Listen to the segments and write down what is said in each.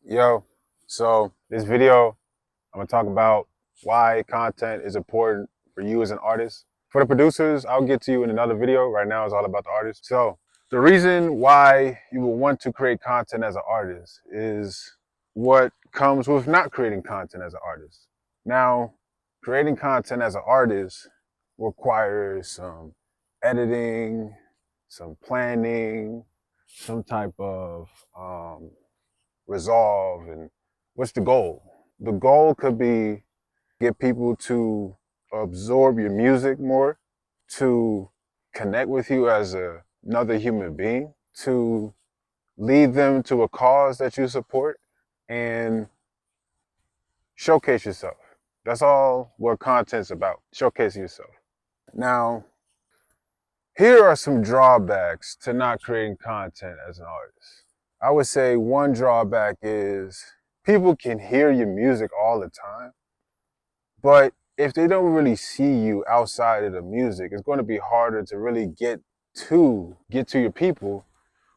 Yo, so this video, I'm gonna talk about why content is important for you as an artist. For the producers, I'll get to you in another video. Right now, it's all about the artist. So the reason why you will want to create content as an artist is what comes with not creating content as an artist. Now, creating content as an artist requires some editing, some planning, some type of resolve. And what's the goal? The goal could be get people to absorb your music more, to connect with you as another human being, to lead them to a cause that you support, and showcase yourself. That's all what content's about, showcasing yourself. Now, here are some drawbacks to not creating content as an artist. I would say one drawback is people can hear your music all the time, but if they don't really see you outside of the music, it's going to be harder to really get to your people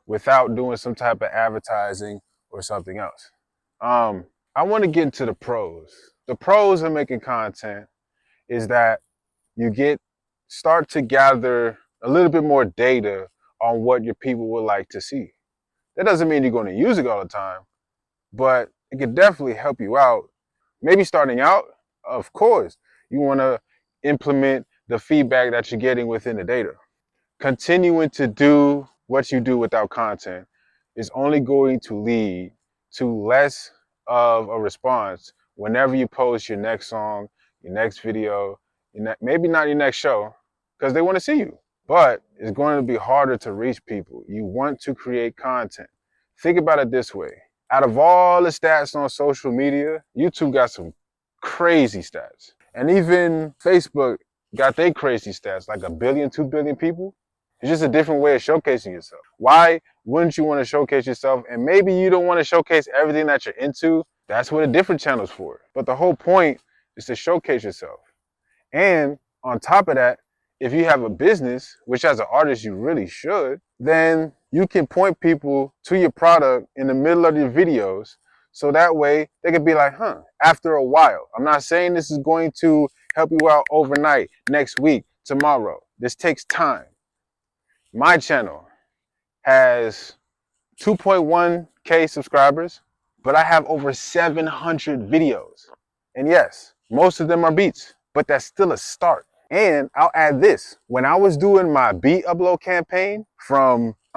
without doing some type of advertising or something else. I want to get into the pros. The pros of making content is that you start to gather a little bit more data on what your people would like to see. That doesn't mean you're going to use it all the time, but it could definitely help you out. Maybe starting out, of course, you want to implement the feedback that you're getting within the data. Continuing to do what you do without content is only going to lead to less of a response whenever you post your next song, your next video, maybe not your next show, because they want to see you. But it's going to be harder to reach people. You want to create content. Think about it this way. Out of all the stats on social media, YouTube got some crazy stats. And even Facebook got their crazy stats, like 1 billion, 2 billion people. It's just a different way of showcasing yourself. Why wouldn't you want to showcase yourself? And maybe you don't want to showcase everything that you're into. That's what a different channel's for. But the whole point is to showcase yourself. And on top of that, if you have a business, which as an artist you really should, then you can point people to your product in the middle of your videos. So that way they could be like, after a while. I'm not saying this is going to help you out overnight, next week, tomorrow. This takes time. My channel has 2.1K subscribers, but I have over 700 videos. And yes, most of them are beats, but that's still a start. And I'll add this. When I was doing my beat upload campaign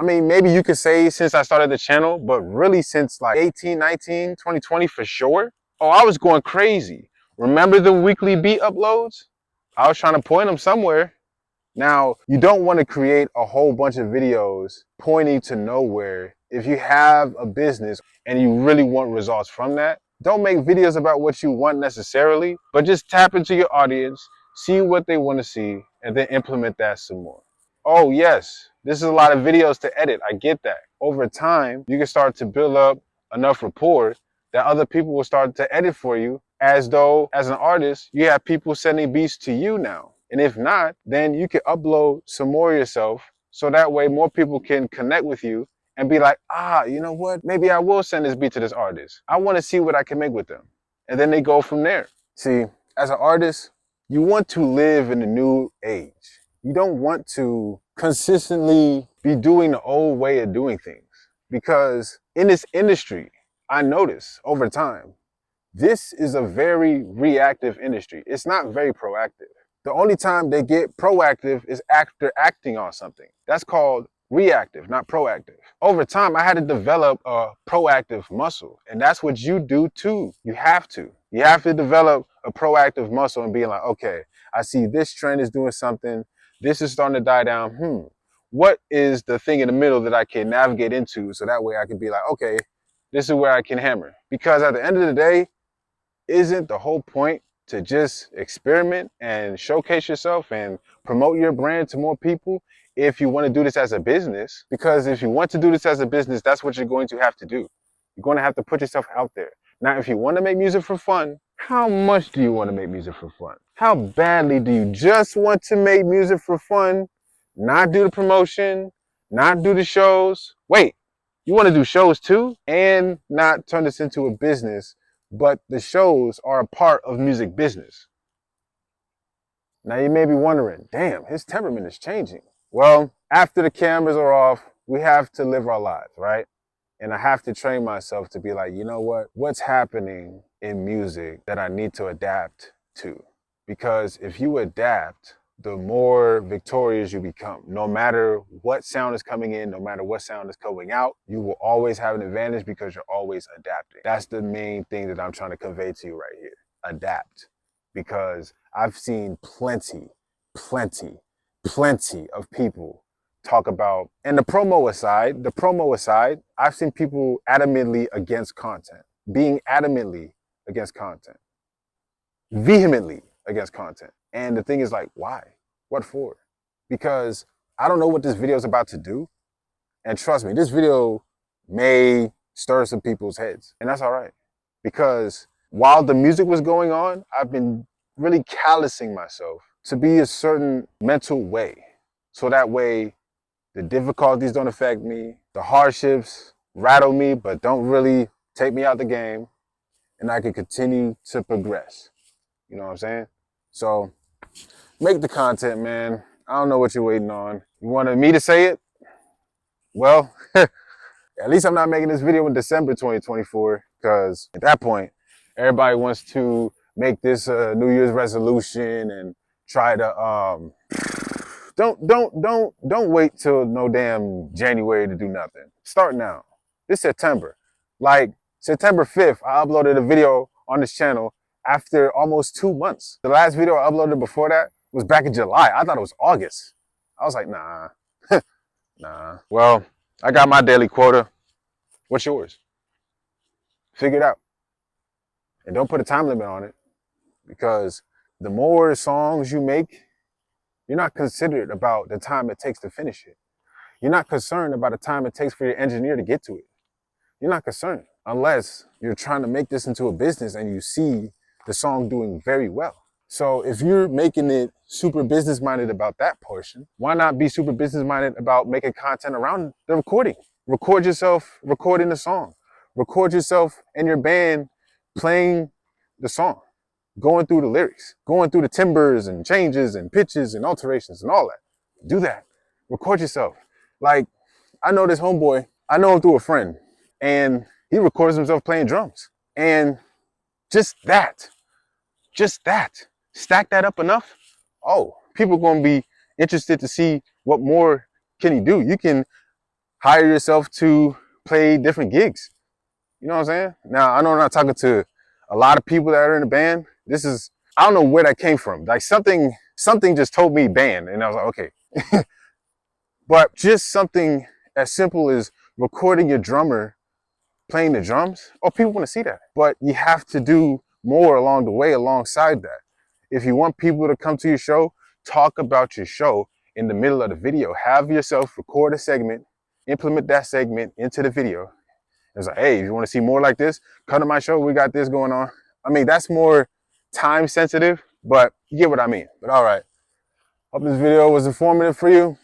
maybe you could say since I started the channel, but really since like 18, 19, 2020 for sure. Oh, I was going crazy. Remember the weekly beat uploads? I was trying to point them somewhere. Now, you don't want to create a whole bunch of videos pointing to nowhere. If you have a business and you really want results from that, don't make videos about what you want necessarily, but just tap into your audience, see what they want to see, and then implement that some more. Oh yes, this is a lot of videos to edit. I get that. Over time, you can start to build up enough rapport that other people will start to edit for you, as though as an artist, you have people sending beats to you now. And if not, then you can upload some more yourself so that way more people can connect with you and be like, you know what? Maybe I will send this beat to this artist. I want to see what I can make with them. And then they go from there. See, as an artist, you want to live in a new age. You don't want to consistently be doing the old way of doing things. Because in this industry, I notice over time, this is a very reactive industry. It's not very proactive. The only time they get proactive is after acting on something. That's called reactive, not proactive. Over time, I had to develop a proactive muscle, and that's what you do too. You have to. You have to develop a proactive muscle and be like, okay, I see this trend is doing something. This is starting to die down. What is the thing in the middle that I can navigate into so that way I can be like, okay, this is where I can hammer. Because at the end of the day, isn't the whole point to just experiment and showcase yourself and promote your brand to more people if you want to do this as a business? Because if you want to do this as a business, that's what you're going to have to do. You're going to have to put yourself out there. Now, if you want to make music for fun, how much do you want to make music for fun? How badly do you just want to make music for fun, not do the promotion, not do the shows? Wait, You want to do shows too and not turn this into a business, but the shows are a part of music business. Now you may be wondering, damn, his temperament is changing. Well, after the cameras are off, we have to live our lives, right? And I have to train myself to be like, you know what? What's happening in music that I need to adapt to? Because if you adapt, the more victorious you become. No matter what sound is coming in, no matter what sound is going out, you will always have an advantage because you're always adapting. That's the main thing that I'm trying to convey to you right here. Adapt. Because I've seen plenty of people talk about, and the promo aside, I've seen people adamantly against content, being adamantly against content, vehemently against content. And the thing is like, why? What for? Because I don't know what this video is about to do. And trust me, this video may stir some people's heads. And that's all right. Because while the music was going on, I've been really callousing myself to be a certain mental way. So that way, the difficulties don't affect me. The hardships rattle me, but don't really take me out the game. And I can continue to progress. You know what I'm saying? So make the content, man. I don't know what you're waiting on. You wanted me to say it? Well, at least I'm not making this video in December 2024, because at that point, everybody wants to make this a New Year's resolution and try to don't wait till no damn January to do nothing. Start now. This September. Like September 5th, I uploaded a video on this channel after almost 2 months. The last video I uploaded before that was back in July. I thought it was August. I was like, nah. Nah. Well, I got my daily quota. What's yours? Figure it out. And don't put a time limit on it, because the more songs you make, you're not considerate about the time it takes to finish it. You're not concerned about the time it takes for your engineer to get to it. You're not concerned unless you're trying to make this into a business and you see the song doing very well. So if you're making it super business minded about that portion, why not be super business minded about making content around the recording? Record yourself recording the song. Record yourself and your band playing the song, going through the lyrics, going through the timbres and changes and pitches and alterations and all that. Do that. Record yourself. Like, I know this homeboy, I know him through a friend, and he records himself playing drums. And just that, stack that up enough, oh, people are going to be interested to see what more can he do. You can hire yourself to play different gigs. You know what I'm saying? Now, I know I'm not talking to a lot of people that are in the band. This is, I don't know where that came from. Like something just told me band, and I was like, okay. But just something as simple as recording your drummer playing the drums, oh, people want to see that. But you have to do more along the way alongside that. If you want people to come to your show, talk about your show in the middle of the video. Have yourself record a segment, implement that segment into the video. It's like, hey, if you want to see more like this, come to my show. We got this going on. I mean, that's more time sensitive, but you get what I mean. But all right. Hope this video was informative for you.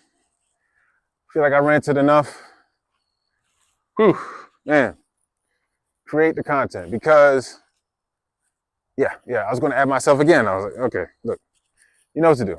Feel like I ranted enough. Whew, man. Create the content, because yeah, I was going to add myself again. I was like, okay, look, you know what to do.